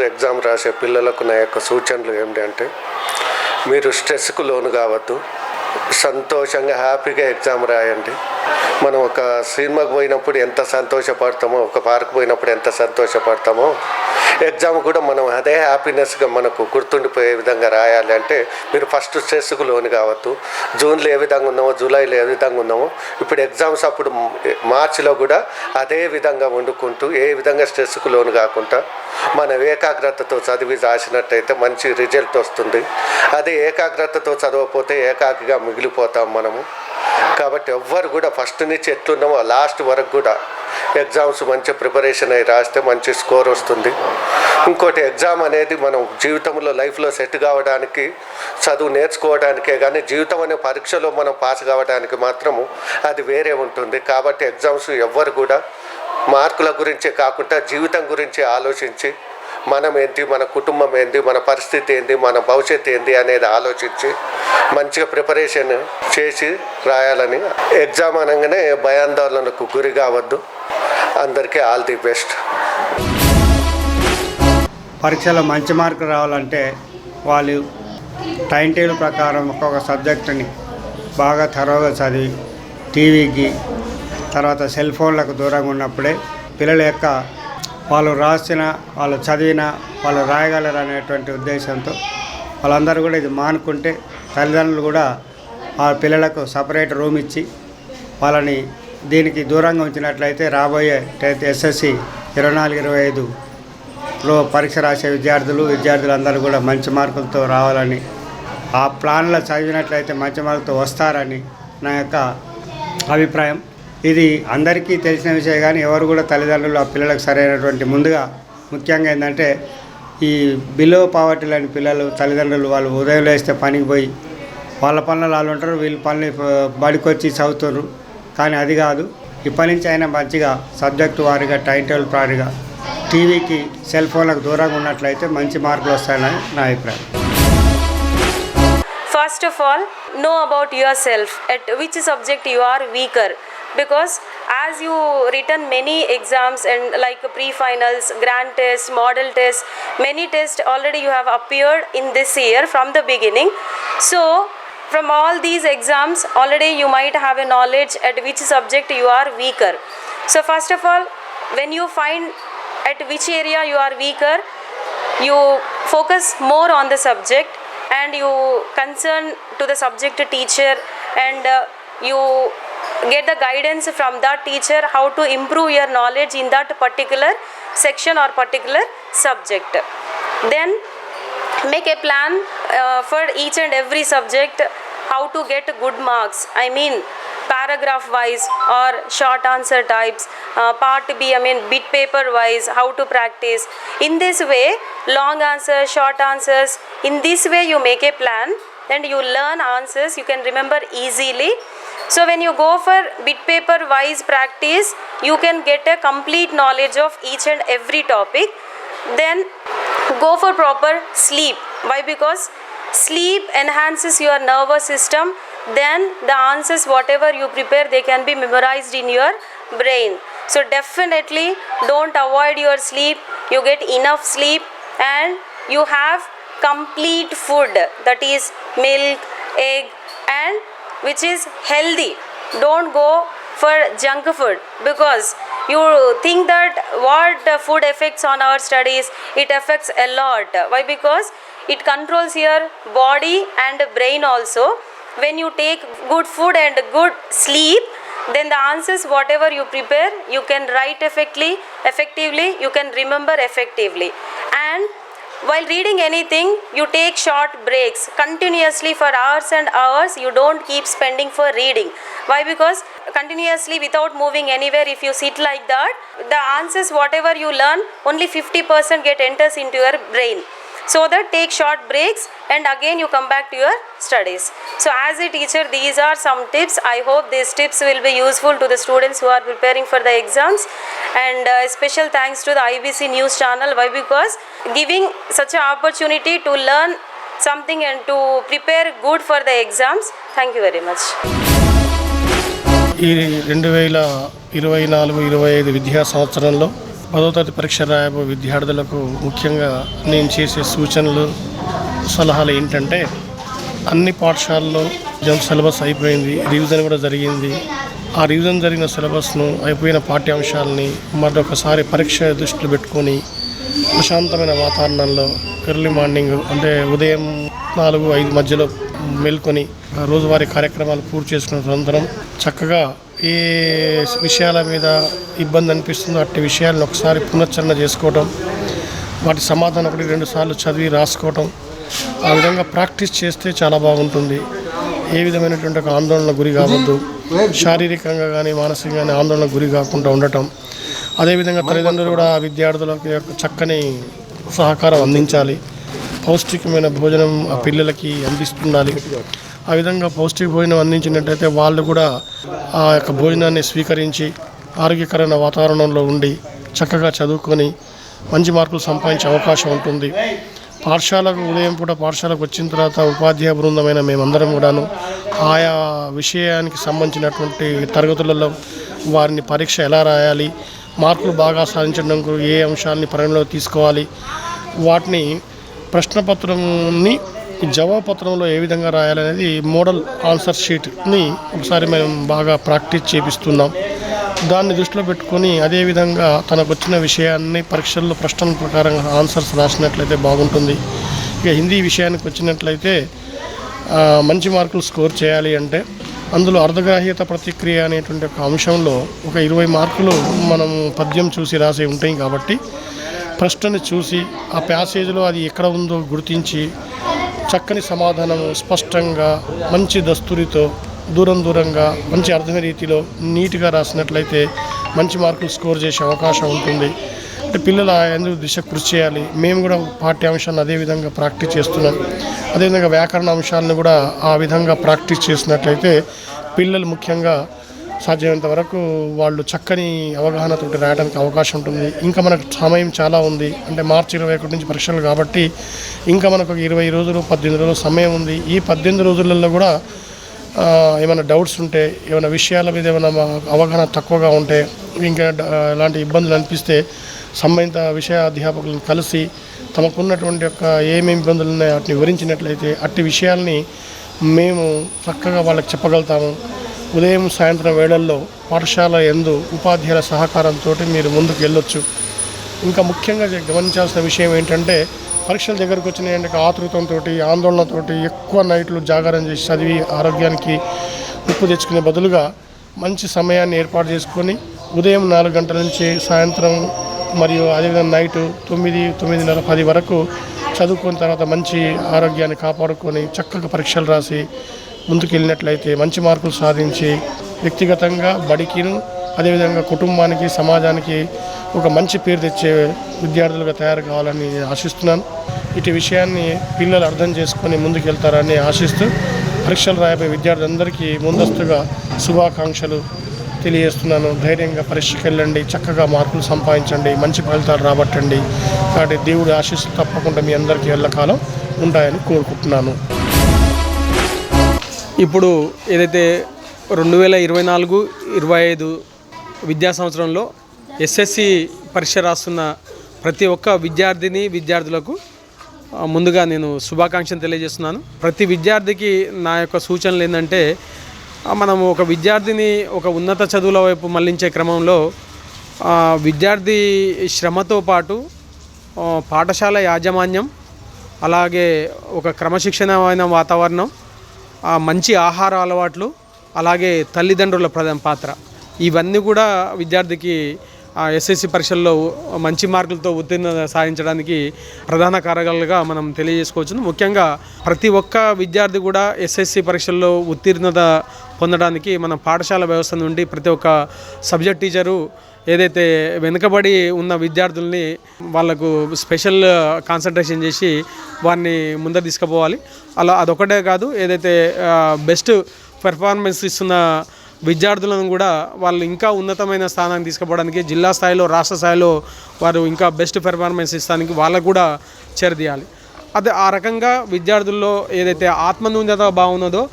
Exam రాసే పిల్లలకు నా యొక్క సూచనలు ఏమిటంటే, మీరు స్ట్రెస్కు లోను కావద్దు, సంతోషంగా హ్యాపీగా ఎగ్జామ్ రాయండి. మనం ఒక సినిమాకి పోయినప్పుడు ఎంత సంతోషపడతామో, ఒక పార్క్ పోయినప్పుడు ఎంత సంతోషపడతామో, ఎగ్జామ్ కూడా మనం అదే హ్యాపీనెస్గా మనకు గుర్తుండిపోయే విధంగా రాయాలి. అంటే మీరు ఫస్ట్ స్ట్రెస్కు లోను కావద్దు. జూన్లో ఏ విధంగా ఉన్నామో, జూలైలో ఏ విధంగా ఉన్నామో, ఇప్పుడు ఎగ్జామ్స్ అప్పుడు మార్చిలో కూడా అదే విధంగా వండుకుంటూ ఏ విధంగా స్ట్రెస్కు లోను కాకుండా మనం ఏకాగ్రతతో చదివి రాసినట్టయితే మంచి రిజల్ట్ వస్తుంది. అదే ఏకాగ్రతతో చదవకపోతే ఏకాకిగా మిగిలిపోతాం మనము. కాబట్టి ఎవ్వరు కూడా ఫస్ట్ నుంచి ఎట్లున్నామో లాస్ట్ వరకు కూడా ఎగ్జామ్స్ మంచి ప్రిపరేషన్ అయి రాస్తే మంచి స్కోర్ వస్తుంది. ఇంకోటి, ఎగ్జామ్ అనేది మనం జీవితంలో లైఫ్లో సెట్ కావడానికి, చదువు నేర్చుకోవడానికే కానీ జీవితం అనే పరీక్షలో మనం పాస్ కావడానికి మాత్రము అది వేరే ఉంటుంది. కాబట్టి ఎగ్జామ్స్ ఎవ్వరు కూడా మార్కుల గురించే కాకుండా జీవితం గురించి ఆలోచించి మనం ఏంటి, మన కుటుంబం ఏంటి, మన పరిస్థితి ఏంటి, మన భవిష్యత్తు ఏంటి అనేది ఆలోచించి మంచిగా ప్రిపరేషన్ చేసి రాయాలని. ఎగ్జామ్ అనగానే భయాందోళనకు గురి కావద్దు. అందరికీ ఆల్ ది బెస్ట్. పరీక్షలో మంచి మార్కులు రావాలంటే వాళ్ళు టైం టేబుల్ ప్రకారం ఒక్కొక్క సబ్జెక్టుని బాగా తరోగా చదివి టీవీకి తర్వాత సెల్ ఫోన్లకు దూరంగా ఉన్నప్పుడే పిల్లల యొక్క వాళ్ళు రాసిన, వాళ్ళు చదివిన, వాళ్ళు రాయగలరు అనేటువంటి ఉద్దేశంతో వాళ్ళందరూ కూడా ఇది మానుకుంటే, తల్లిదండ్రులు కూడా ఆ పిల్లలకు సపరేట్ రూమ్ ఇచ్చి వాళ్ళని దీనికి దూరంగా ఉంచినట్లయితే రాబోయే ఎస్ఎస్సి 24-25లో పరీక్ష రాసే విద్యార్థులందరూ కూడా మంచి మార్కులతో రావాలని, ఆ ప్లాన్లో చదివినట్లయితే మంచి మార్కులతో వస్తారని నా యొక్క అభిప్రాయం. ఇది అందరికీ తెలిసిన విషయం, కానీ ఎవరు కూడా తల్లిదండ్రులు ఆ పిల్లలకు సరైనటువంటి ముందుగా ముఖ్యంగా ఏంటంటే, ఈ బిలో పావర్టీ లేని పిల్లలు తల్లిదండ్రులు వాళ్ళు ఉదయం లేస్తే పనికి పోయి వాళ్ళ పనులు వాళ్ళు ఉంటారు, వీళ్ళ పనులు బడికి వచ్చి చదువుతారు. కానీ అది కాదు, ఇప్పటి నుంచి అయినా మంచిగా సబ్జెక్టు వారిగా టైం టేబుల్ వారిగా టీవీకి సెల్ ఫోన్లకు దూరంగా ఉన్నట్లయితే మంచి మార్కులు వస్తాయని నా అభిప్రాయం. First of all, know about yourself, at which subject you are weaker, because as you written many exams and like pre-finals, grand test, model test, many tests already you have appeared in this year from the beginning. So from all these exams already you might have a knowledge at which subject you are weaker. So first of all, when you find at which area you are weaker, you focus more on the subject and you concern to the subject teacher, and you get the guidance from that teacher how to improve your knowledge in that particular section or particular subject. Then make a plan for each and every subject, how to get good marks. I mean paragraph wise or short answer types, part B, I mean bit paper wise, how to practice. In this way, long answers, short answers, in this way you make a plan and you learn answers, you can remember easily. So when you go for bit paper wise practice, you can get a complete knowledge of each and every topic. Then go for proper sleep. Why? Because sleep enhances your nervous system. Then the answers whatever you prepare, they can be memorized in your brain. So definitely don't avoid your sleep. You get enough sleep and you have complete food, that is milk, egg, and which is healthy. Don't go for junk food, because you think that what food affects on our studies, it affects a lot. Why? Because it controls your body and brain also. When you take good food and good sleep, then the answers whatever you prepare, you can write effectively, you can remember effectively. And while reading anything, you take short breaks continuously for hours and hours. You don't keep spending for reading. Why? Because continuously without moving anywhere, if you sit like that, the answers whatever you learn, only 50% get enters into your brain. So that take short breaks and again you come back to your studies. So as a teacher, these are some tips. I hope these tips will be useful to the students who are preparing for the exams. And special thanks to the IBC News channel. Why? Because giving such an opportunity to learn something and to prepare good for the exams. Thank you very much. ఈ 2024-25 విద్యా సంవత్సరంలో 10వ తరగతి పరీక్ష రాయబో విద్యార్థులకు ముఖ్యంగా నేను చేసే సూచనలు సలహాలు ఏంటంటే అన్ని పాఠశాలలో సిలబస్ అయిపోయింది, రివిజన్ కూడా జరిగింది. ఆ రివిజన్ జరిగిన సిలబస్ను అయిపోయిన పాఠ్యాంశాలని మరొకసారి పరీక్ష దృష్టిలో పెట్టుకొని ప్రశాంతమైన వాతావరణంలో ఎర్లీ మార్నింగ్ అంటే ఉదయం 4-5 మధ్యలో మేల్కొని రోజువారీ కార్యక్రమాలు పూర్తి చేసుకున్న అనంతరం చక్కగా ఏ విషయాల మీద ఇబ్బంది అనిపిస్తుందో అట్టి విషయాలను ఒకసారి పునశ్చరణ చేసుకోవడం, వాటి సమాధానం 1-2 సార్లు చదివి రాసుకోవటం, ఆ విధంగా ప్రాక్టీస్ చేస్తే చాలా బాగుంటుంది. ఏ విధమైనటువంటి ఒక ఆందోళనకు గురి కావద్దు, శారీరకంగా కానీ మానసికంగా కానీ ఆందోళనకు గురి కాకుండా ఉండటం. అదేవిధంగా తల్లిదండ్రులు కూడా విద్యార్థులకు చక్కని సహకారం అందించాలి. పౌష్టికమైన భోజనం ఆ పిల్లలకి అందిస్తుండాలి. ఆ విధంగా పౌష్టిక భోజనం అందించినట్లయితే వాళ్ళు కూడా ఆ యొక్క భోజనాన్ని స్వీకరించి ఆరోగ్యకరమైన వాతావరణంలో ఉండి చక్కగా చదువుకొని మంచి మార్కులు సంపాదించే అవకాశం ఉంటుంది. పాఠశాలకు ఉదయం పూట పాఠశాలకు వచ్చిన తర్వాత ఉపాధ్యాయ బృందమైన మేమందరం కూడాను ఆయా విషయానికి సంబంధించినటువంటి తరగతులలో వారిని పరీక్ష ఎలా రాయాలి, మార్కులు బాగా సాధించడం ఏ అంశాలని పరిగణలోకి తీసుకోవాలి, వాటిని ప్రశ్నపత్రంని జవాబుపత్రంలో ఏ విధంగా రాయాలనేది మోడల్ ఆన్సర్ షీట్ని ఒకసారి మేము బాగా ప్రాక్టీస్ చేపిస్తున్నాం. దాన్ని దృష్టిలో పెట్టుకొని అదేవిధంగా తనకు వచ్చిన విషయాన్ని పరీక్షల్లో ప్రశ్నల ప్రకారంగా ఆన్సర్స్ రాసినట్లయితే బాగుంటుంది. ఇక హిందీ విషయానికి వచ్చినట్లయితే మంచి మార్కులు స్కోర్ చేయాలి అంటే అందులో అర్ధగ్రాహ్యత ప్రతిక్రియ అనేటువంటి ఒక అంశంలో ఒక 20 మార్కులు మనం పద్యం చూసి రాసి ఉంటాయి కాబట్టి ప్రశ్నని చూసి ఆ ప్యాసేజ్లో అది ఎక్కడ ఉందో గుర్తించి చక్కని సమాధానం స్పష్టంగా మంచి దస్తూరితో దూరంగా మంచి అర్థమైన రీతిలో నీట్గా రాసినట్లయితే మంచి మార్కులు స్కోర్ చేసే అవకాశం ఉంటుంది. అంటే పిల్లలు ఎందుకు దిశ కృషి చేయాలి. మేము కూడా పాఠ్యాంశాన్ని అదేవిధంగా ప్రాక్టీస్ చేస్తున్నాం. అదేవిధంగా వ్యాకరణ అంశాలను కూడా ఆ విధంగా ప్రాక్టీస్ చేసినట్లయితే పిల్లలు ముఖ్యంగా సాధ్యమైనంత వరకు వాళ్ళు చక్కని అవగాహనతో రాయడానికి అవకాశం ఉంటుంది. ఇంకా మనకు సమయం చాలా ఉంది. అంటే మార్చి 21 నుంచి పరీక్షలు కాబట్టి ఇంకా మనకు 20 రోజులు 18 రోజులు సమయం ఉంది. ఈ 18 రోజులలో కూడా ఏమైనా డౌట్స్ ఉంటే, ఏమైనా విషయాల మీద ఏమైనా అవగాహన తక్కువగా ఉంటే, ఇంకా ఎలాంటి ఇబ్బందులు అనిపిస్తే సంబంధిత విషయ అధ్యాపకులను కలిసి తమకున్నటువంటి యొక్క ఏమేమి ఇబ్బందులు ఉన్నాయో వాటిని వివరించినట్లయితే అట్టి విషయాల్ని మేము చక్కగా వాళ్ళకి చెప్పగలుగుతాము. ఉదయం సాయంత్రం వేళల్లో పాఠశాల యందు ఉపాధ్యాయుల సహకారంతో మీరు ముందుకు వెళ్ళొచ్చు. ఇంకా ముఖ్యంగా గమనించాల్సిన విషయం ఏంటంటే పరీక్షల దగ్గరకు వచ్చినాయంటే ఆతృతంతో ఆందోళనతో ఎక్కువ నైట్లు జాగారం చేసి చదివి ఆరోగ్యానికి ముప్పు తెచ్చుకునే బదులుగా మంచి సమయాన్ని ఏర్పాటు చేసుకొని ఉదయం 4 గంటల నుంచి సాయంత్రం మరియు అదేవిధంగా నైటు 9-9:30, 10 వరకు చదువుకున్న తర్వాత మంచి ఆరోగ్యాన్ని కాపాడుకొని చక్కగా పరీక్షలు రాసి ముందుకు వెళ్ళినట్లయితే మంచి మార్కులు సాధించి వ్యక్తిగతంగా బడికిను అదేవిధంగా కుటుంబానికి సమాజానికి ఒక మంచి పేరు తెచ్చే విద్యార్థులుగా తయారు కావాలని ఆశిస్తున్నాను. ఇటు విషయాన్ని పిల్లలు అర్థం చేసుకొని ముందుకు వెళ్తారని ఆశిస్తూ పరీక్షలు రాయబోయే విద్యార్థులందరికీ ముందస్తుగా శుభాకాంక్షలు తెలియజేస్తున్నాను. ధైర్యంగా పరీక్షకు వెళ్ళండి, చక్కగా మార్కులు సంపాదించండి, మంచి ఫలితాలు రాబట్టండి. కాబట్టి దేవుడి ఆశీస్సులు తప్పకుండా మీ అందరికీ ఎల్లకాలం ఉంటాయని కోరుకుంటున్నాను. ఇప్పుడు ఏదైతే 2024-25 విద్యా సంవత్సరంలో ఎస్ఎస్సి పరీక్ష రాస్తున్న ప్రతి ఒక్క విద్యార్థులకు ముందుగా నేను శుభాకాంక్షలు తెలియజేస్తున్నాను. ప్రతి విద్యార్థికి నా యొక్క సూచనలు ఏంటంటే మనము ఒక విద్యార్థిని ఒక ఉన్నత చదువుల వైపు మళ్లించే క్రమంలో విద్యార్థి శ్రమతో పాటు పాఠశాల యాజమాన్యం, అలాగే ఒక క్రమశిక్షణమైన వాతావరణం, మంచి ఆహార అలవాట్లు, అలాగే తల్లిదండ్రుల ప్రధాన పాత్ర, ఇవన్నీ కూడా విద్యార్థికి ఎస్ఎస్సి పరీక్షల్లో మంచి మార్కులతో ఉత్తీర్ణత సాధించడానికి ప్రధాన కారకాలుగా మనం తెలియజేసుకోవచ్చు. ముఖ్యంగా ప్రతి ఒక్క విద్యార్థి కూడా ఎస్ఎస్సి పరీక్షల్లో ఉత్తీర్ణత పొందడానికి మన పాఠశాల వ్యవస్థ నుండి ప్రతి ఒక్క సబ్జెక్ట్ టీచరు ఏదైతే వెనుకబడి ఉన్న విద్యార్థుల్ని వాళ్ళకు స్పెషల్ కాన్సన్ట్రేషన్ చేసి వారిని ముందర తీసుకుపోవాలి. అలా అదొకటే కాదు, ఏదైతే బెస్ట్ పెర్ఫార్మెన్స్ ఇస్తున్న విద్యార్థులను కూడా వాళ్ళు ఇంకా ఉన్నతమైన స్థానానికి తీసుకుపోవడానికి జిల్లా స్థాయిలో, రాష్ట్ర స్థాయిలో వారు ఇంకా బెస్ట్ పెర్ఫార్మెన్స్ ఇస్తానికి వాళ్ళకు కూడా చేరదీయాలి. అదే ఆ రకంగా విద్యార్థుల్లో ఏదైతే ఆత్మన్యూన్యత బాగున్నదో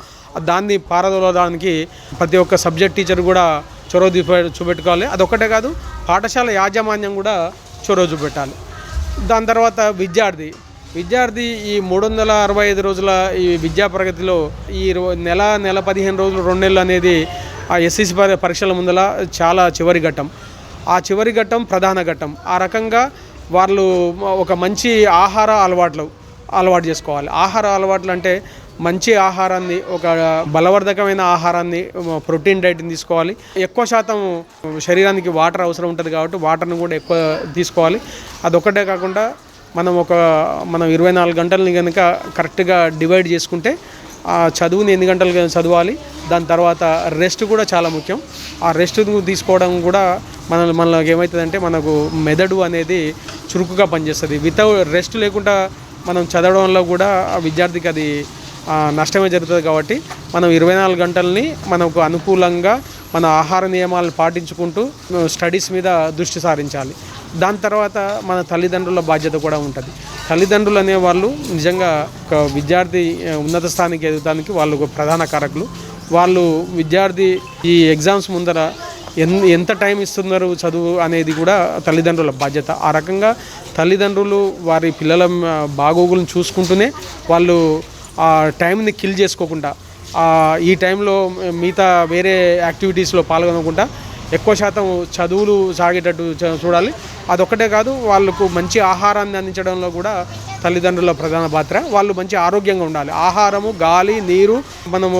దాన్ని పారదోలడానికి ప్రతి ఒక్క సబ్జెక్ట్ టీచర్ కూడా చొరవ చూపెట్టుకోవాలి. అదొక్కటే కాదు, పాఠశాల యాజమాన్యం కూడా చొరవ చూపెట్టాలి. దాని తర్వాత విద్యార్థి ఈ 365 రోజుల ఈ విద్యా ప్రగతిలో ఈ నెల 15 రోజులు 2 నెలలు అనేది ఆ ఎస్ఎస్సి పరీక్షల ముందల చాలా చివరి ఘట్టం. ఆ చివరి ఘట్టం ప్రధాన ఘట్టం. ఆ రకంగా వాళ్ళు ఒక మంచి ఆహార అలవాటు చేసుకోవాలి. ఆహార అలవాట్లు అంటే మంచి ఆహారాన్ని, ఒక బలవర్ధకమైన ఆహారాన్ని, ప్రోటీన్ డైట్ని తీసుకోవాలి. ఎక్కువ శాతం శరీరానికి వాటర్ అవసరం ఉంటుంది కాబట్టి వాటర్ని కూడా ఎక్కువ తీసుకోవాలి. అదొక్కటే కాకుండా మనం 24 గంటలని కనుక కరెక్ట్గా డివైడ్ చేసుకుంటే ఆ చదువుని ఎన్ని గంటలు చదవాలి, దాని తర్వాత రెస్ట్ కూడా చాలా ముఖ్యం. ఆ రెస్ట్ తీసుకోవడం కూడా మనకి ఏమవుతుందంటే మనకు మెదడు అనేది చురుకుగా పనిచేస్తుంది. వితౌట్ రెస్ట్ లేకుండా మనం చదవడంలో కూడా ఆ విద్యార్థికి అది నష్టమే జరుగుతుంది. కాబట్టి మనం 24 గంటలని మనకు అనుకూలంగా మన ఆహార నియమాలను పాటించుకుంటూ స్టడీస్ మీద దృష్టి సారించాలి. దాని తర్వాత మన తల్లిదండ్రుల బాధ్యత కూడా ఉంటుంది. తల్లిదండ్రులు అనేవాళ్ళు నిజంగా ఒక విద్యార్థి ఉన్నత స్థానానికి ఎదగడానికి వాళ్ళు ఒక ప్రధాన కారకులు. వాళ్ళు విద్యార్థి ఈ ఎగ్జామ్స్ ముందర ఎంత టైం ఇస్తున్నారు చదువు అనేది కూడా తల్లిదండ్రుల బాధ్యత. ఆ రకంగా తల్లిదండ్రులు వారి పిల్లల బాగోగులను చూసుకుంటూనే వాళ్ళు ఆ టైంని కిల్ చేసుకోకుండా, ఈ టైంలో మిగతా వేరే యాక్టివిటీస్లో పాల్గొనకుండా ఎక్కువ శాతం చదువులు సాగేటట్టు చూడాలి. అదొక్కటే కాదు, వాళ్ళకు మంచి ఆహారాన్ని అందించడంలో కూడా తల్లిదండ్రుల ప్రధాన పాత్ర. వాళ్ళు మంచి ఆరోగ్యంగా ఉండాలి. ఆహారము, గాలి, నీరు, మనము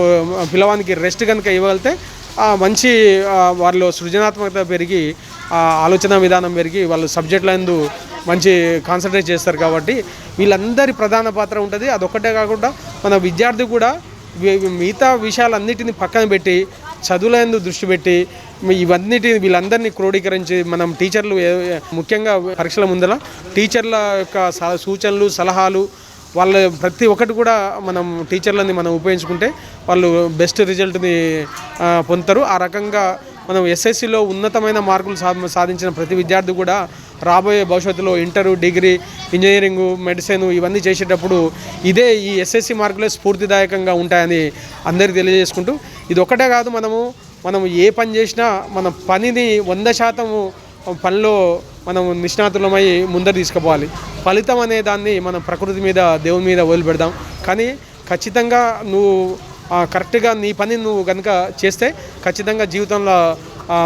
పిల్లవానికి రెస్ట్ కనుక ఇవ్వగలిగితే మంచి వాళ్ళు సృజనాత్మకత పెరిగి, ఆలోచన విధానం పెరిగి వాళ్ళు సబ్జెక్టులందు మంచి కాన్సన్ట్రేట్ చేస్తారు. కాబట్టి వీళ్ళందరి ప్రధాన పాత్ర ఉంటుంది. అదొక్కటే కాకుండా మన విద్యార్థి కూడా మిగతా విషయాలన్నిటిని పక్కన పెట్టి చదువులందు దృష్టి పెట్టి ఇవన్నిటిని వీళ్ళందరినీ క్రోడీకరించి మనం టీచర్లు ముఖ్యంగా పరీక్షల ముందర టీచర్ల యొక్క సూచనలు, సలహాలు, వాళ్ళ ప్రతి ఒక్కటి కూడా మనం టీచర్లని మనం ఉపయోగించుకుంటే వాళ్ళు బెస్ట్ రిజల్ట్ని పొందుతారు. ఆ రకంగా మనం ఎస్ఎస్సిలో ఉన్నతమైన మార్కులు సాధించిన ప్రతి విద్యార్థి కూడా రాబోయే భవిష్యత్తులో ఇంటరు, డిగ్రీ, ఇంజనీరింగు, మెడిసిన్ ఇవన్నీ చేసేటప్పుడు ఈ ఎస్ఎస్సి మార్కులే స్ఫూర్తిదాయకంగా ఉంటాయని అందరికీ తెలియజేసుకుంటూ, ఇది ఒక్కటే కాదు, మనం ఏ పని చేసినా మన పనిని 100% పనిలో మనం నిష్ణాతులమై ముందర తీసుకుపోవాలి. ఫలితం అనే దాన్ని మనం ప్రకృతి మీద, దేవుని మీద వదిలిపెడదాం. కానీ ఖచ్చితంగా నువ్వు కరెక్ట్గా నీ పని నువ్వు కనుక చేస్తే ఖచ్చితంగా జీవితంలో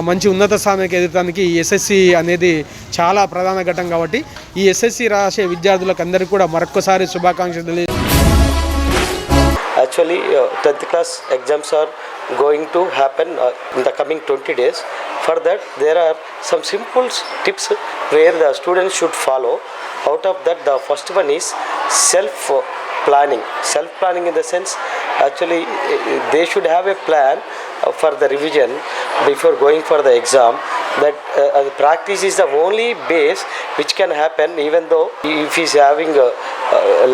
మంచి ఉన్నత స్థానానికి ఎదగడానికి ఎస్ఎస్సి అనేది చాలా ప్రధాన ఘట్టం. కాబట్టి ఈ ఎస్ఎస్సి రాసే విద్యార్థులకు అందరికీ కూడా మరొకసారి శుభాకాంక్షలు. Actually, 10th class exams are going to happen in the coming 20 days. For that, there are some simple tips where the students should follow. Out of that, the first one is self-planning. Self-planning in the sense, actually, they should have a plan for the revision before going for the exam. That practice is the only base which can happen, even though if he is having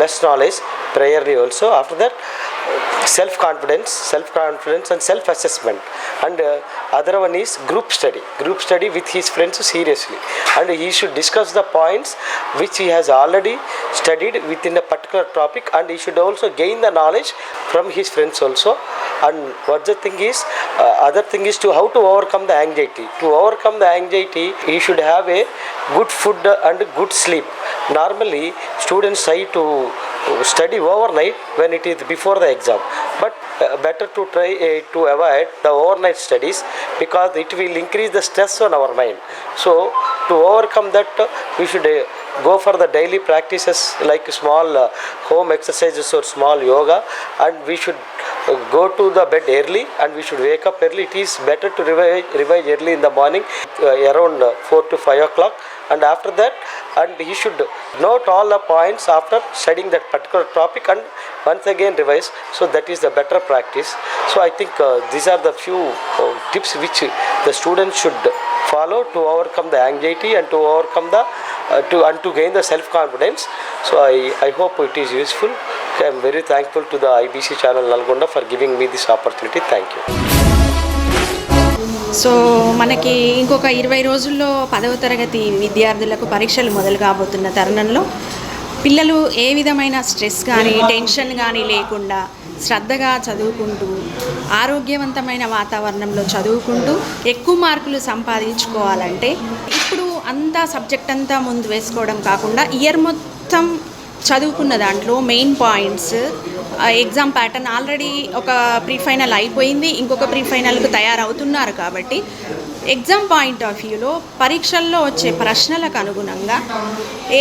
less knowledge priorly also. After that, self-confidence and self-assessment. And other one is group study with his friends seriously, and he should discuss the points which he has already studied within a particular topic, and he should also gain the knowledge from his friends also. And what the thing is, other thing is to how to overcome the anxiety. To overcome the anxiety, he should have a good food and good sleep. Normally students try to study overnight when it is before the exam, but better to try to avoid the overnight studies, because it will increase the stress on our mind. So to overcome that, we should go for the daily practices like small home exercises or small yoga, and we should go to the bed early, and we should wake up early. It is better to revise early in the morning, around 4 to 5 o'clock. And after that, and he should note all the points after studying that particular topic and once again revise. So that is the better practice. So I think these are the few tips which the students should follow to overcome the anxiety and to overcome the to gain the self-confidence. So I hope it is useful. I am very thankful to the IBC channel Nalgonda for giving me this opportunity. Thank you. So మనకి ఇంకొక 20 రోజుల్లో 10వ తరగతి విద్యార్థులకు పరీక్షలు మొదలు కాబోతున్న తరుణంలో పిల్లలు ఏ విధమైన స్ట్రెస్ కానీ టెన్షన్ కానీ లేకుండా శ్రద్ధగా చదువుకుంటూ ఆరోగ్యవంతమైన వాతావరణంలో చదువుకుంటూ ఎక్కువ మార్కులు సంపాదించుకోవాలంటే ఇప్పుడు అంతా సబ్జెక్ట్ అంతా ముందు వేసుకోవడం కాకుండా ఇయర్ మొత్తం చదువుకున్న దాంట్లో main points exam pattern already ఒక ప్రీ ఫైనల్ అయిపోయింది, ఇంకొక ప్రీ ఫైనల్కు తయారవుతున్నారు కాబట్టి ఎగ్జామ్ పాయింట్ ఆఫ్ వ్యూలో పరీక్షల్లో వచ్చే ప్రశ్నలకు అనుగుణంగా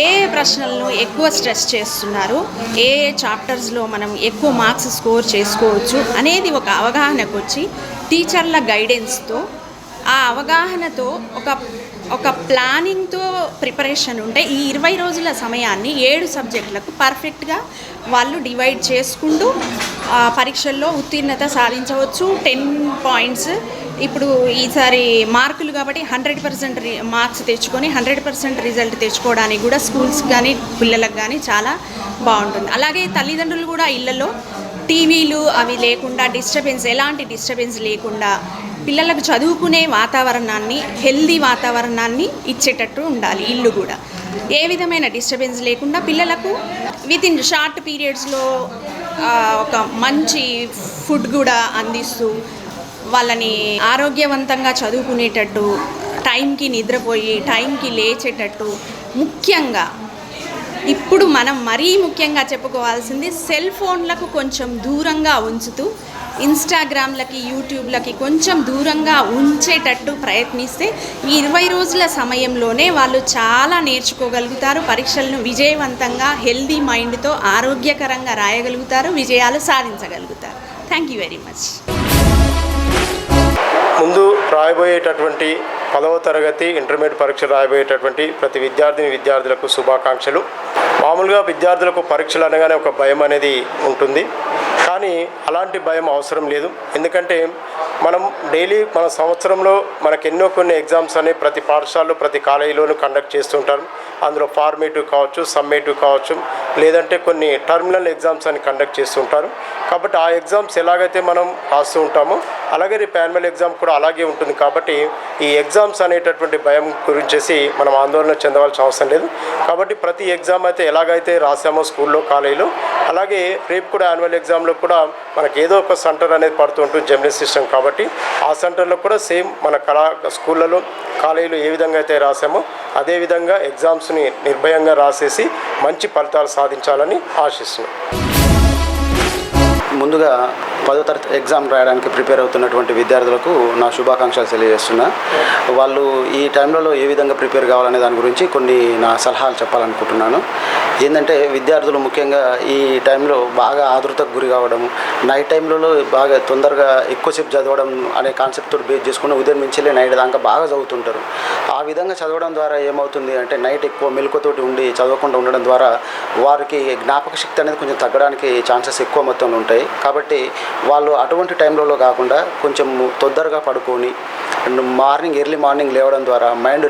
ఏ ప్రశ్నలను ఎక్కువ స్ట్రెస్ చేస్తున్నారు, ఏ చాప్టర్స్లో మనం ఎక్కువ మార్క్స్ స్కోర్ చేసుకోవచ్చు అనేది ఒక అవగాహనకు వచ్చి టీచర్ల గైడెన్స్తో ఆ అవగాహనతో ఒక ప్లానింగ్తో ప్రిపరేషన్ ఉంటే ఈ 20 రోజుల సమయాన్ని 7 సబ్జెక్టులకు పర్ఫెక్ట్గా వాళ్ళు డివైడ్ చేసుకుంటూ పరీక్షల్లో ఉత్తీర్ణత సాధించవచ్చు. 10 పాయింట్స్ ఇప్పుడు ఈసారి మార్కులు కాబట్టి 100% మార్క్స్ తెచ్చుకొని 100% రిజల్ట్ తెచ్చుకోవడానికి కూడా స్కూల్స్ కానీ పిల్లలకు కానీ చాలా బాగుంటుంది. అలాగే తల్లిదండ్రులు కూడా ఇళ్లలో టీవీలు అవి లేకుండా ఎలాంటి డిస్టర్బెన్స్ లేకుండా పిల్లలకు చదువుకునే వాతావరణాన్ని, హెల్దీ వాతావరణాన్ని ఇచ్చేటట్టు ఉండాలి. ఇల్లు కూడా ఏ విధమైన డిస్టర్బెన్స్ లేకుండా పిల్లలకు విత్ ఇన్ షార్ట్ పీరియడ్స్లో ఒక మంచి ఫుడ్ కూడా అందిస్తూ వాళ్ళని ఆరోగ్యవంతంగా చదువుకునేటట్టు, టైంకి నిద్రపోయి టైంకి లేచేటట్టు, ముఖ్యంగా ఇప్పుడు మనం మరీ ముఖ్యంగా చెప్పుకోవాల్సింది సెల్ ఫోన్లకు కొంచెం దూరంగా ఉంచుతూ ఇన్స్టాగ్రామ్లకి, యూట్యూబ్లకి కొంచెం దూరంగా ఉంచేటట్టు ప్రయత్నిస్తే ఈ 20 రోజుల సమయంలోనే వాళ్ళు చాలా నేర్చుకోగలుగుతారు. పరీక్షలను విజయవంతంగా హెల్దీ మైండ్తో ఆరోగ్యకరంగా రాయగలుగుతారు, విజయాలు సాధించగలుగుతారు. Thank you very much. ముందు రాయబోయేటటువంటి 10వ తరగతి ఇంటర్మీడియట్ పరీక్షలు రాయబోయేటటువంటి ప్రతి విద్యార్థులకు శుభాకాంక్షలు. మామూలుగా విద్యార్థులకు పరీక్షలు అనగానే ఒక భయం అనేది ఉంటుంది, కానీ అలాంటి భయం అవసరం లేదు. ఎందుకంటే మనం డైలీ మన సంవత్సరంలో మనకు కొన్ని ఎగ్జామ్స్ అనేవి ప్రతి పాఠశాలలో ప్రతి కాలేజీలోనూ కండక్ట్ చేస్తుంటారు. అందులో ఫార్మేటివ్ కావచ్చు, సమ్మేటివ్ కావచ్చు, లేదంటే కొన్ని టర్మినల్ ఎగ్జామ్స్ అని కండక్ట్ చేస్తుంటారు. కాబట్టి ఆ ఎగ్జామ్స్ ఎలాగైతే మనం రాస్తూ ఉంటామో అలాగే రేపు యాన్యువల్ ఎగ్జామ్ కూడా అలాగే ఉంటుంది. కాబట్టి ఈ ఎగ్జామ్స్ అనేటటువంటి భయం గురించేసి మనం ఆందోళన చెందవలసిన అవసరం లేదు. కాబట్టి ప్రతి ఎగ్జామ్ అయితే ఎలాగైతే రాసామో స్కూల్లో, కాలేజీలో, అలాగే రేపు కూడా యాన్యువల్ ఎగ్జామ్లో కూడా మనకి ఏదో ఒక సెంటర్ అనేది పడుతుంటుంది జర్నలిస్ట్ సిస్టమ్. కాబట్టి ఆ సెంటర్లో కూడా సేమ్ మన స్కూళ్ళలో, కాలేజీలో ఏ విధంగా అయితే రాసామో అదేవిధంగా ఎగ్జామ్స్ని నిర్భయంగా రాసేసి మంచి ఫలితాలు సాధించాలని ఆశిస్తున్నాం. ముందుగా 10వ తరగతి ఎగ్జామ్ రాయడానికి ప్రిపేర్ అవుతున్నటువంటి విద్యార్థులకు నా శుభాకాంక్షలు తెలియజేస్తున్నా. వాళ్ళు ఈ టైంలో ఏ విధంగా ప్రిపేర్ కావాలనే దాని గురించి కొన్ని నా సలహాలు చెప్పాలనుకుంటున్నాను. ఏంటంటే విద్యార్థులు ముఖ్యంగా ఈ టైంలో బాగా ఆదుర్తకు గురి కావడం, నైట్ టైంలలో బాగా తొందరగా ఎక్కువసేపు చదవడం అనే కాన్సెప్ట్తో బేస్ చేసుకుని ఉదయం నుంచి నైట్ దాకా బాగా చదువుతుంటారు. ఆ విధంగా చదవడం ద్వారా ఏమవుతుంది అంటే నైట్ ఎక్కువ మెలకువతోటి ఉండి చదవకుండా ఉండడం ద్వారా వారికి జ్ఞాపక శక్తి అనేది కొంచెం తగ్గడానికి ఛాన్సెస్ ఎక్కువ మొత్తంలో ఉంటాయి. కాబట్టి వాళ్ళు అటువంటి టైంలలో కాకుండా కొంచెం తొందరగా పడుకొని ఎర్లీ మార్నింగ్ లేవడం ద్వారా మైండ్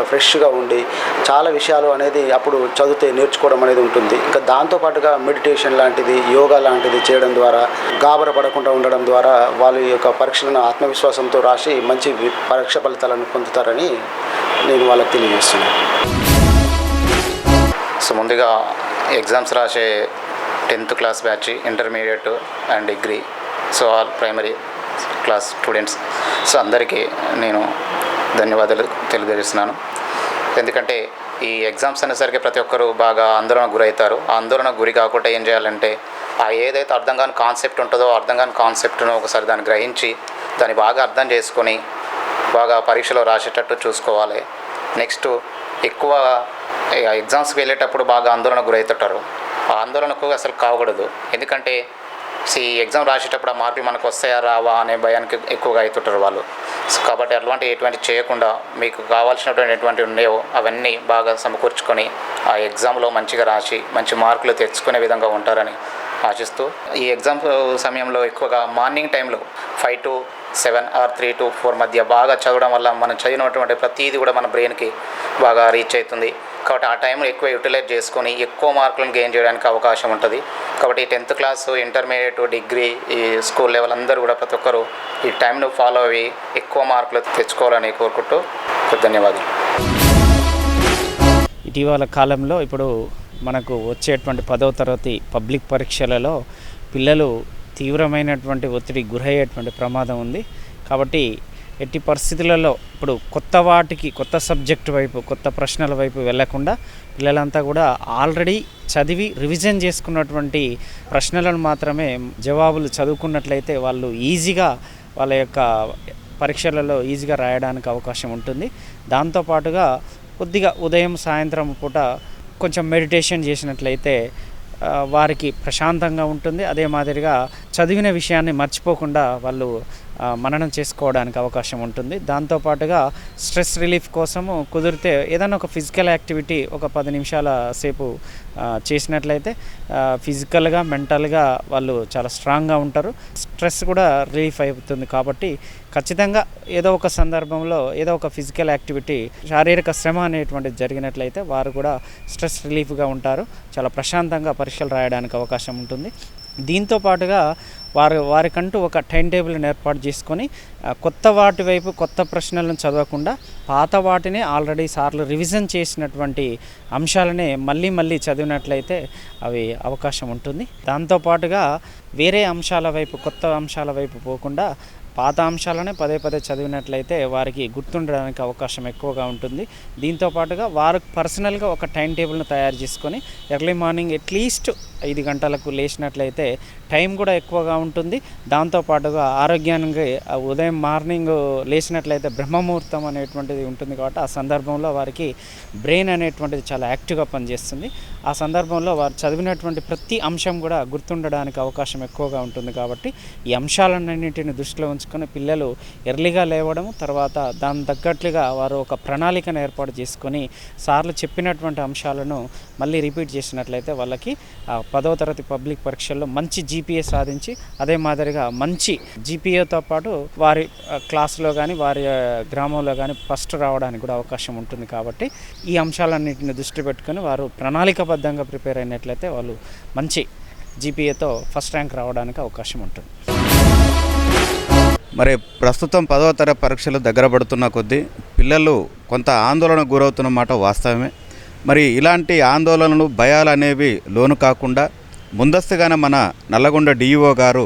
ఫ్రెష్గా ఉండి చాలా విషయాలు అనేది అప్పుడు చదివితే నేర్చుకోవడం అనేది ఉంటుంది. ఇంకా దాంతోపాటుగా మెడిటేషన్ లాంటిది, యోగా లాంటిది చేయడం ద్వారా, గాబర పడకుండా ఉండడం ద్వారా వాళ్ళ యొక్క పరీక్షలను ఆత్మవిశ్వాసంతో రాసి మంచి పరీక్ష ఫలితాలను పొందుతారని నేను వాళ్ళకి తెలియజేస్తున్నాను. సో ముందుగా ఎగ్జామ్స్ రాసే 10th class batch, intermediate and degree, so all primary class students, so అందరికీ నేను ధన్యవాదాలు తెలియజేస్తున్నాను. ఎందుకంటే ఈ ఎగ్జామ్స్ అనేసరికి ప్రతి ఒక్కరు బాగా ఆందోళన గురవుతారు. ఆ ఆందోళన గురి కాకుండా ఏం చేయాలంటే ఆ ఏదైతే అర్థం కాని కాన్సెప్ట్ ఉంటుందో అర్థం కాని కాన్సెప్ట్ను ఒకసారి దాన్ని గ్రహించి దాన్ని బాగా అర్థం చేసుకొని బాగా పరీక్షలో రాసేటట్టు చూసుకోవాలి. నెక్స్ట్ ఎక్కువ ఎగ్జామ్స్కి వెళ్ళేటప్పుడు బాగా ఆందోళన గురవుతుంటారు. ఆ ఆందోళనకు అసలు కాకూడదు. ఎందుకంటే ఈ ఎగ్జామ్ రాసేటప్పుడు ఆ మార్కులు మనకు వస్తాయా రావా అనే భయానికి ఎక్కువగా అవుతుంటారు వాళ్ళు. సో కాబట్టి ఎటువంటి చేయకుండా మీకు కావాల్సినటువంటి ఉన్నాయో అవన్నీ బాగా సమకూర్చుకొని ఆ ఎగ్జామ్లో మంచిగా రాసి మంచి మార్కులు తెచ్చుకునే విధంగా ఉంటారని ఆశిస్తూ, ఈ ఎగ్జామ్ సమయంలో ఎక్కువగా మార్నింగ్ టైంలో 5 to 7 or 3 to 4 మధ్య బాగా చదవడం వల్ల మనం చదివినటువంటి ప్రతిదీ కూడా మన బ్రెయిన్కి బాగా రీచ్ అవుతుంది. కాబట్టి ఆ టైంలో ఎక్కువ యూటిలైజ్ చేసుకొని ఎక్కువ మార్కులను గెయిన్ చేయడానికి అవకాశం ఉంటుంది. కాబట్టి 10th క్లాస్, ఇంటర్మీడియట్, డిగ్రీ, ఈ స్కూల్ లెవెల్ అందరూ కూడా ప్రతి ఒక్కరు ఈ టైంను ఫాలో అయ్యి ఎక్కువ మార్కులు తెచ్చుకోవాలని కోరుకుంటూ ధన్యవాదాలు. ఇటీవల కాలంలో ఇప్పుడు మనకు వచ్చేటువంటి 10వ తరగతి పబ్లిక్ పరీక్షలలో పిల్లలు తీవ్రమైనటువంటి ఒత్తిడి గురయ్యేటువంటి ప్రమాదం ఉంది. కాబట్టి ఎట్టి పరిస్థితులలో ఇప్పుడు కొత్త వాటికి, కొత్త సబ్జెక్టు వైపు, కొత్త ప్రశ్నల వైపు వెళ్లకుండా పిల్లలంతా కూడా ఆల్రెడీ చదివి రివిజన్ చేసుకున్నటువంటి ప్రశ్నలను మాత్రమే జవాబులు చదువుకున్నట్లయితే వాళ్ళు ఈజీగా వాళ్ళ యొక్క పరీక్షలలో ఈజీగా రాయడానికి అవకాశం ఉంటుంది. దాంతోపాటుగా కొద్దిగా ఉదయం సాయంత్రం పూట కొంచెం మెడిటేషన్ చేసినట్లయితే వారికి ప్రశాంతంగా ఉంటుంది. అదే మాదిరిగా చదివిన విషయాన్ని మర్చిపోకుండా వాళ్ళు మననం చేసుకోవడానికి అవకాశం ఉంటుంది. దాంతోపాటుగా స్ట్రెస్ రిలీఫ్ కోసము కుదిరితే ఏదైనా ఒక ఫిజికల్ యాక్టివిటీ ఒక 10 నిమిషాల సేపు చేసినట్లయితే ఫిజికల్గా, మెంటల్గా వాళ్ళు చాలా స్ట్రాంగ్గా ఉంటారు. స్ట్రెస్ కూడా రిలీఫ్ అవుతుంది. కాబట్టి ఖచ్చితంగా ఏదో ఒక సందర్భంలో ఏదో ఒక ఫిజికల్ యాక్టివిటీ, శారీరక శ్రమ అనేటువంటిది జరిగినట్లయితే వారు కూడా స్ట్రెస్ రిలీఫ్గా ఉంటారు. చాలా ప్రశాంతంగా పరీక్షలు రాయడానికి అవకాశం ఉంటుంది. దీంతో పాటుగా వారికంటూ ఒక టైం టేబుల్ని ఏర్పాటు చేసుకొని కొత్త వాటి వైపు, కొత్త ప్రశ్నలను చదవకుండా పాత వాటిని ఆల్రెడీ సార్లు రివిజన్ చేసినటువంటి అంశాలనే మళ్ళీ చదివినట్లయితే అవి అవకాశం ఉంటుంది. దాంతోపాటుగా వేరే అంశాల వైపు, కొత్త అంశాల వైపు పోకుండా పాత అంశాలనే పదే చదివినట్లయితే వారికి గుర్తుండడానికి అవకాశం ఎక్కువగా ఉంటుంది. దీంతో పాటుగా వారు పర్సనల్గా ఒక టైం టేబుల్ను తయారు చేసుకొని ఎర్లీ మార్నింగ్ అట్లీస్ట్ 5 గంటలకు లేచినట్లయితే టైం కూడా ఎక్కువగా ఉంటుంది. దాంతోపాటుగా ఆరోగ్యానికి ఉదయం మార్నింగ్ లేచినట్లయితే బ్రహ్మముహూర్తం అనేటువంటిది ఉంటుంది. కాబట్టి ఆ సందర్భంలో వారికి బ్రెయిన్ అనేటువంటిది చాలా యాక్టివ్గా పనిచేస్తుంది. ఆ సందర్భంలో వారు చదివినటువంటి ప్రతి అంశం కూడా గుర్తుండడానికి అవకాశం ఎక్కువగా ఉంటుంది. కాబట్టి ఈ అంశాలన్నింటిని దృష్టిలో ఉంచుకొని పిల్లలు ఎర్లీగా లేవడం, తర్వాత దాని తగ్గట్లుగా వారు ఒక ప్రణాళికను ఏర్పాటు చేసుకొని సార్లు చెప్పినటువంటి అంశాలను మళ్ళీ రిపీట్ చేసినట్లయితే వాళ్ళకి 10వ తరగతి పబ్లిక్ పరీక్షల్లో మంచి జీపీఏ సాధించి అదే మాదిరిగా మంచి జీపీఏతో పాటు వారి క్లాసులో కానీ వారి గ్రామంలో కానీ ఫస్ట్ రావడానికి కూడా అవకాశం ఉంటుంది. కాబట్టి ఈ అంశాలన్నింటిని దృష్టి పెట్టుకొని వారు ప్రణాళికబద్ధంగా ప్రిపేర్ అయినట్లయితే వాళ్ళు మంచి జీపీఏతో ఫస్ట్ ర్యాంక్ రావడానికి అవకాశం ఉంటుంది. మరి ప్రస్తుతం 10వ తరగతి పరీక్షలు దగ్గర పడుతున్న కొద్దీ పిల్లలు కొంత ఆందోళనకు గురవుతున్న మాట వాస్తవమే. మరి ఇలాంటి ఆందోళనలు, భయాలు అనేవి లోను కాకుండా ముందస్తుగానే మన నల్లగొండ డిఈఓ గారు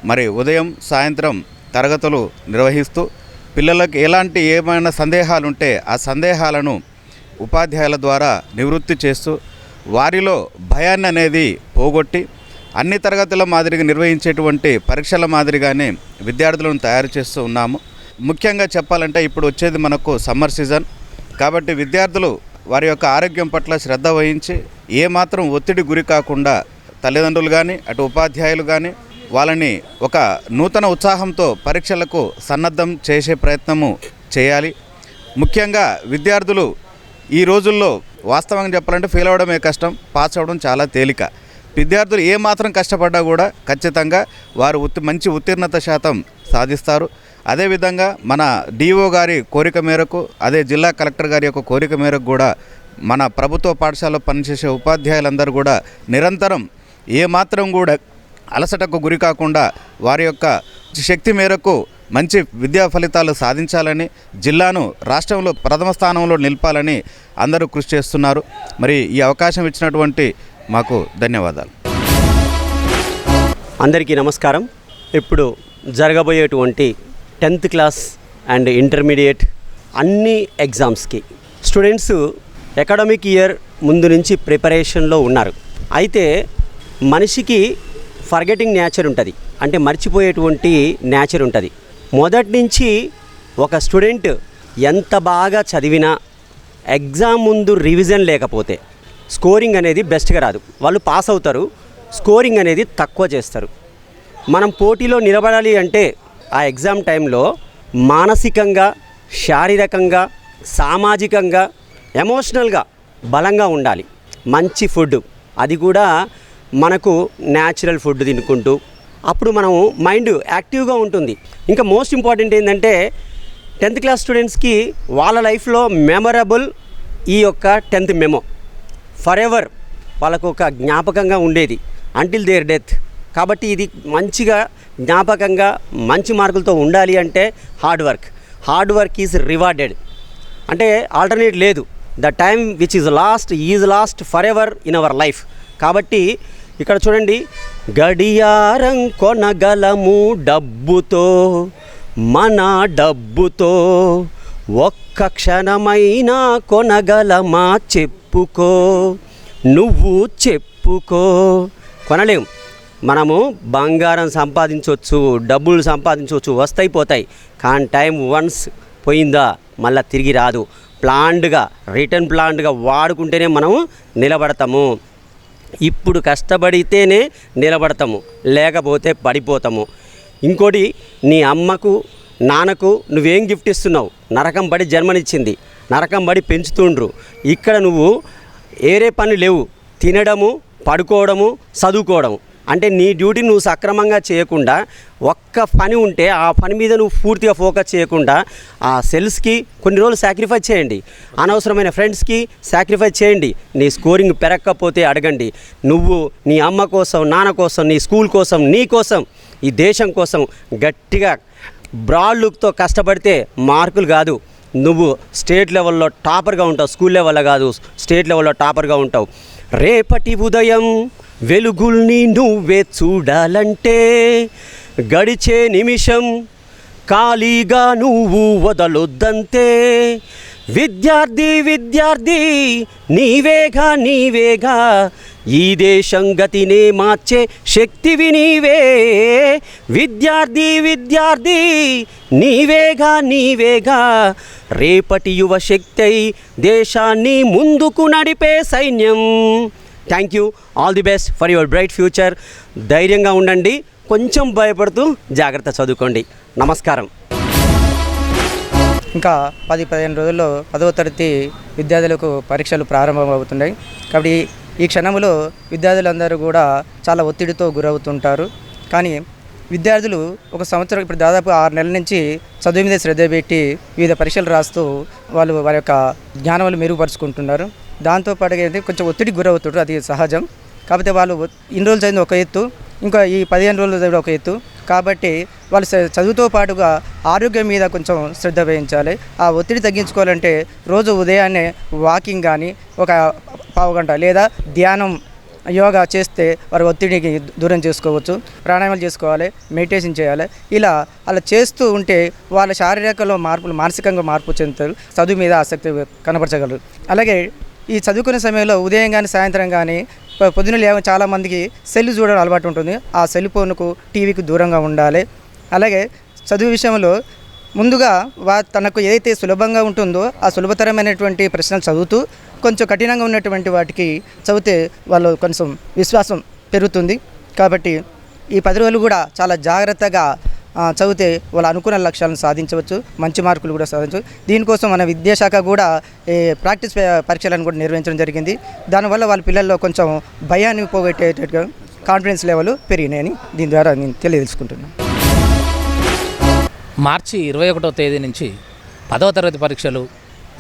మరి ఉదయం సాయంత్రం తరగతులు నిర్వహిస్తూ పిల్లలకు ఏమైనా సందేహాలు ఉంటే ఆ సందేహాలను ఉపాధ్యాయుల ద్వారా నివృత్తి చేస్తూ వారిలో భయాన్ని అనేది పోగొట్టి అన్ని తరగతుల మాదిరిగా నిర్వహించేటువంటి పరీక్షల మాదిరిగానే విద్యార్థులను తయారు చేస్తూ ఉన్నాము. ముఖ్యంగా చెప్పాలంటే ఇప్పుడు వచ్చేది మనకు సమ్మర్ సీజన్. కాబట్టి విద్యార్థులు వారి యొక్క ఆరోగ్యం పట్ల శ్రద్ధ వహించి ఏమాత్రం ఒత్తిడి గురి కాకుండా తల్లిదండ్రులు కానీ అటు ఉపాధ్యాయులు కానీ వాళ్ళని ఒక నూతన ఉత్సాహంతో పరీక్షలకు సన్నద్ధం చేసే ప్రయత్నము చేయాలి. ముఖ్యంగా విద్యార్థులు ఈ రోజుల్లో వాస్తవంగా చెప్పాలంటే ఫెయిల్ అవ్వడమే కష్టం, పాస్ అవ్వడం చాలా తేలిక. విద్యార్థులు ఏమాత్రం కష్టపడ్డా కూడా ఖచ్చితంగా వారు మంచి ఉత్తీర్ణత శాతం సాధిస్తారు. అదేవిధంగా మన డిఓ గారి కోరిక మేరకు, అదే జిల్లా కలెక్టర్ గారి యొక్క కోరిక మేరకు కూడా మన ప్రభుత్వ పాఠశాలలో పనిచేసే ఉపాధ్యాయులందరూ కూడా నిరంతరం ఏమాత్రం కూడా అలసటకు గురి కాకుండా వారి యొక్క శక్తి మేరకు మంచి విద్యా ఫలితాలు సాధించాలని, జిల్లాను రాష్ట్రంలో ప్రథమ స్థానంలో నిలపాలని అందరూ కృషి చేస్తున్నారు. మరి ఈ అవకాశం ఇచ్చినటువంటి మాకు ధన్యవాదాలు. అందరికీ నమస్కారం. ఇప్పుడు జరగబోయేటువంటి 10th క్లాస్ అండ్ ఇంటర్మీడియట్ అన్ని ఎగ్జామ్స్కి స్టూడెంట్స్ అకాడమిక్ ఇయర్ ముందు నుంచి ప్రిపరేషన్లో ఉన్నారు. అయితే మనిషికి ఫర్గెటింగ్ నేచర్ ఉంటుంది, అంటే మర్చిపోయేటువంటి నేచర్ ఉంటుంది. మొదటి నుంచి ఒక స్టూడెంట్ ఎంత బాగా చదివినా ఎగ్జామ్ ముందు రివిజన్ లేకపోతే స్కోరింగ్ అనేది బెస్ట్గా రాదు. వాళ్ళు పాస్ అవుతారు, స్కోరింగ్ అనేది తక్కువ చేస్తారు. మనం పోటీలో నిలబడాలి అంటే ఆ ఎగ్జామ్ టైంలో మానసికంగా, శారీరకంగా, సామాజికంగా, ఎమోషనల్గా బలంగా ఉండాలి. మంచి ఫుడ్, అది కూడా మనకు న్యాచురల్ ఫుడ్ తినుకుంటూ, అప్పుడు మనము మైండ్ యాక్టివ్గా ఉంటుంది. ఇంకా మోస్ట్ ఇంపార్టెంట్ ఏంటంటే 10th క్లాస్ స్టూడెంట్స్కి వాళ్ళ లైఫ్లో మెమరబుల్ ఈ యొక్క 10th మెమో ఫర్ ఎవర్ వాళ్ళకు ఒక జ్ఞాపకంగా ఉండేది అంటిల్ దేర్ డెత్. కాబట్టి ఇది మంచిగా జ్ఞాపకంగా మంచి మార్కులతో ఉండాలి అంటే హార్డ్ వర్క్ ఈజ్ రివార్డెడ్, అంటే ఆల్టర్నేట్ లేదు. The time which is lost for ever in our life. కాబట్టి ఇక్కడ చూడండి, గడియారం కొనగలము డబ్బుతో, మన డబ్బుతో, ఒక్క క్షణమైనా కొనగలమా చెప్పుకో, నువ్వు చెప్పుకో. కొనలేం. మనము బంగారం సంపాదించవచ్చు, డబ్బులు సంపాదించవచ్చు, వస్తాయి పోతాయి. కానీ టైం వన్స్ పోయిందా మళ్ళీ తిరిగి రాదు. ప్లాన్డ్గా, రిటర్న్ ప్లాన్డ్గా వాడుకుంటేనే మనము నిలబడతాము. ఇప్పుడు కష్టపడితేనే నిలబడతాము, లేకపోతే పడిపోతాము. ఇంకోటి, నీ అమ్మకు నాన్నకు నువ్వేం గిఫ్ట్ ఇస్తున్నావు? నరకం పడి జన్మనిచ్చింది, నరకం పడి పెంచుతుండ్రు. ఇక్కడ నువ్వు ఏరే పనులు లేవు, తినడము, పడుకోవడము, చదువుకోవడము. అంటే నీ డ్యూటీ నువ్వు సక్రమంగా చేయకుండా, ఒక్క పని ఉంటే ఆ పని మీద నువ్వు పూర్తిగా ఫోకస్ చేయకుండా ఆ సెల్స్కి కొన్ని రోజులు సాక్రిఫైస్ చేయండి. అనవసరమైన ఫ్రెండ్స్కి సాక్రిఫైస్ చేయండి. నీ స్కోరింగ్ పెరగకపోతే అడగండి. నువ్వు నీ అమ్మ కోసం, నాన్న కోసం, నీ స్కూల్ కోసం, నీ కోసం, ఈ దేశం కోసం గట్టిగా బ్రాడ్ లుక్తో కష్టపడితే మార్కులు కాదు, నువ్వు స్టేట్ లెవెల్లో టాపర్గా ఉంటావు. స్కూల్ లెవెల్లో కాదు, స్టేట్ లెవెల్లో టాపర్గా ఉంటావు. రేపటి ఉదయం వెలుగుల్ని నువ్వే చూడాలంటే గడిచే నిమిషం ఖాళీగా నువ్వు వదలొద్దంతే. విద్యార్థి విద్యార్థి నీవేగా నీవేగా, ఈ దేశం గతినే మార్చే శక్తివి నీవే. విద్యార్థి విద్యార్థి నీవేగా నీవేగా, రేపటి యువ శక్తి దేశాన్ని ముందుకు నడిపే సైన్యం. Thank you. All the best for your bright future. ధైర్యంగా ఉండండి, కొంచెం భయపడుతూ జాగ్రత్త చదువుకోండి. నమస్కారం. ఇంకా 10-15 రోజుల్లో 10వ తరగతి విద్యార్థులకు పరీక్షలు ప్రారంభమవుతున్నాయి. కాబట్టి ఈ క్షణంలో విద్యార్థులందరూ కూడా చాలా ఒత్తిడితో గురవుతుంటారు. కానీ విద్యార్థులు ఒక సంవత్సరం, ఇప్పుడు దాదాపు 6 నెలల నుంచి చదువు మీద శ్రద్ధ పెట్టి వివిధ పరీక్షలు రాస్తూ వాళ్ళు వారి యొక్క జ్ఞానాలు మెరుగుపరుచుకుంటున్నారు. దాంతోపాటుగా ఏంటి, కొంచెం ఒత్తిడికి గురవుతుంటారు, అది సహజం. కాకపోతే వాళ్ళు ఇన్ని రోజులు చదివిన ఒక ఎత్తు, ఇంకా ఈ 15 రోజులు చదివిన ఒక ఎత్తు. కాబట్టి వాళ్ళు చదువుతో పాటుగా ఆరోగ్యం మీద కొంచెం శ్రద్ధ వహించాలి. ఆ ఒత్తిడి తగ్గించుకోవాలంటే రోజు ఉదయాన్నే వాకింగ్ కానీ, ఒక పావుగంట లేదా ధ్యానం, యోగా చేస్తే వారి ఒత్తిడికి దూరం చేసుకోవచ్చు. ప్రాణాయామాలు చేసుకోవాలి, మెడిటేషన్ చేయాలి. అలా చేస్తూ ఉంటే వాళ్ళ శారీరకంలో మార్పులు, మానసికంగా మార్పు చెందుతారు, చదువు మీద ఆసక్తి కనపరచగలరు. అలాగే ఈ చదువుకునే సమయంలో ఉదయం కానీ, సాయంత్రం కానీ, పొద్దున చాలామందికి సెల్ చూడడం అలవాటు ఉంటుంది. ఆ సెల్ ఫోన్కు, టీవీకి దూరంగా ఉండాలి. అలాగే చదువు విషయంలో ముందుగా తనకు ఏదైతే సులభంగా ఉంటుందో ఆ సులభతరమైనటువంటి ప్రశ్నలు చదువుతూ, కొంచెం కఠినంగా ఉన్నటువంటి వాటికి చదివితే వాళ్ళు కొంచెం విశ్వాసం పెరుగుతుంది. కాబట్టి ఈ 10 రోజులు కూడా చాలా జాగ్రత్తగా చదివితే వాళ్ళు అనుకున్న లక్ష్యాలను సాధించవచ్చు, మంచి మార్కులు కూడా సాధించవచ్చు. దీనికోసం మన విద్యాశాఖ కూడా ప్రాక్టీస్ పరీక్షలను కూడా నిర్వహించడం జరిగింది. దానివల్ల వాళ్ళ పిల్లల్లో కొంచెం భయాన్ని పోగొట్టేటట్టుగా కాన్ఫిడెన్స్ లెవెల్ పెరిగినాయని దీని ద్వారా నేను తెలియజేసుకుంటున్నాను. మార్చి 21వ తేదీ నుంచి 10వ తరగతి పరీక్షలు,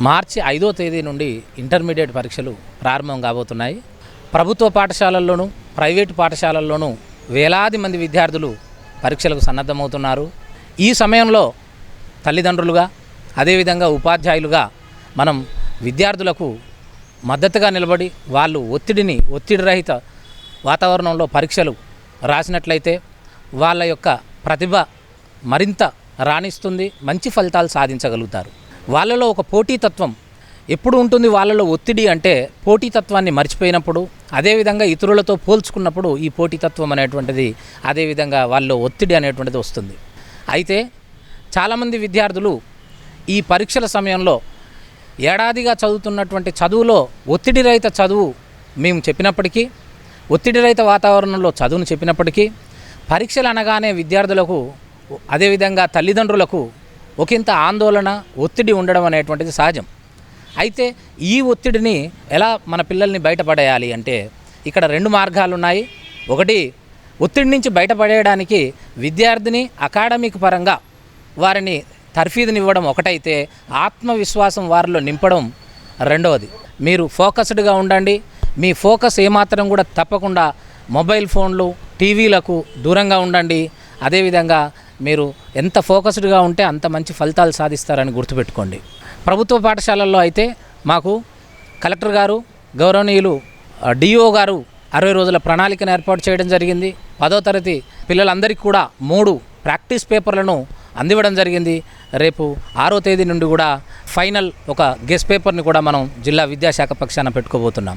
మార్చి 5వ తేదీ నుండి ఇంటర్మీడియట్ పరీక్షలు ప్రారంభం కాబోతున్నాయి. ప్రభుత్వ పాఠశాలల్లోనూ, ప్రైవేటు పాఠశాలల్లోనూ వేలాది మంది విద్యార్థులు పరీక్షలకు సన్నద్ధమవుతున్నారు. ఈ సమయంలో తల్లిదండ్రులుగా, అదేవిధంగా ఉపాధ్యాయులుగా మనం విద్యార్థులకు మద్దతుగా నిలబడి వాళ్ళు ఒత్తిడి రహిత వాతావరణంలో పరీక్షలు రాసినట్లయితే వాళ్ళ యొక్క ప్రతిభ మరింత రాణిస్తుంది, మంచి ఫలితాలు సాధించగలుగుతారు. వాళ్ళలో ఒక పోటీతత్వం ఎప్పుడు ఉంటుంది. వాళ్ళలో ఒత్తిడి అంటే పోటీతత్వాన్ని మర్చిపోయినప్పుడు, అదేవిధంగా ఇతరులతో పోల్చుకున్నప్పుడు ఈ పోటీతత్వం అనేటువంటిది, అదేవిధంగా వాళ్ళలో ఒత్తిడి అనేటువంటిది వస్తుంది. అయితే చాలామంది విద్యార్థులు ఈ పరీక్షల సమయంలో ఏడాదిగా చదువుతున్నటువంటి చదువులో ఒత్తిడి రహిత చదువు మేము చెప్పినప్పటికీ, ఒత్తిడి రహిత వాతావరణంలో చదువును చెప్పినప్పటికీ, పరీక్షలు అనగానే విద్యార్థులకు, అదేవిధంగా తల్లిదండ్రులకు ఒకంత ఆందోళన, ఒత్తిడి ఉండడం అనేటువంటిది సహజం. అయితే ఈ ఒత్తిడిని ఎలా మన పిల్లల్ని బయటపడేయాలి అంటే ఇక్కడ 2 మార్గాలు ఉన్నాయి. ఒకటి, ఒత్తిడి నుంచి బయటపడేయడానికి విద్యార్థిని అకాడమిక్ పరంగా వారిని తర్ఫీదునివ్వడం ఒకటైతే, ఆత్మవిశ్వాసం వారిలో నింపడం రెండవది. మీరు ఫోకస్డ్గా ఉండండి. మీ ఫోకస్ ఏమాత్రం కూడా తప్పకుండా మొబైల్ ఫోన్లు, టీవీలకు దూరంగా ఉండండి. అదేవిధంగా మీరు ఎంత ఫోకస్డ్గా ఉంటే అంత మంచి ఫలితాలు సాధిస్తారని గుర్తుపెట్టుకోండి. ప్రభుత్వ పాఠశాలల్లో అయితే మాకు కలెక్టర్ గారు, గౌరవనీయులు డిఓ గారు, 60 రోజుల ప్రణాళికను ఏర్పాటు చేయడం జరిగింది. 10వ తరగతి పిల్లలందరికీ కూడా 3 ప్రాక్టీస్ పేపర్లను అందివ్వడం జరిగింది. రేపు 6వ తేదీ నుండి కూడా ఫైనల్ ఒక గెస్ట్ పేపర్ని కూడా మనం జిల్లా విద్యాశాఖ పక్షాన పెట్టుకోబోతున్నాం.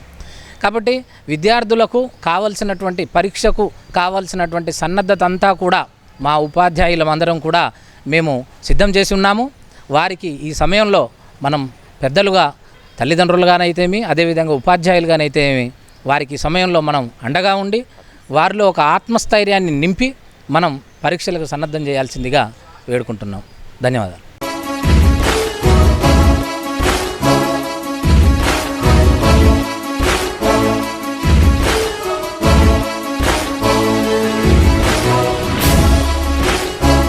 కాబట్టి విద్యార్థులకు కావలసినటువంటి పరీక్షకు కావలసినటువంటి సన్నద్ధత అంతా కూడా మా ఉపాధ్యాయులమందరం కూడా మేము సిద్ధం చేసి ఉన్నాము. వారికి ఈ సమయంలో మనం పెద్దలుగా తల్లిదండ్రులుగానైతేమి అదేవిధంగా ఉపాధ్యాయులుగానైతేమి వారికి ఈ సమయంలో మనం అండగా ఉండి వారిలో ఒక ఆత్మస్థైర్యాన్ని నింపి మనం పరీక్షలకు సన్నద్ధం చేయాల్సిందిగా వేడుకుంటున్నాం. ధన్యవాదాలు.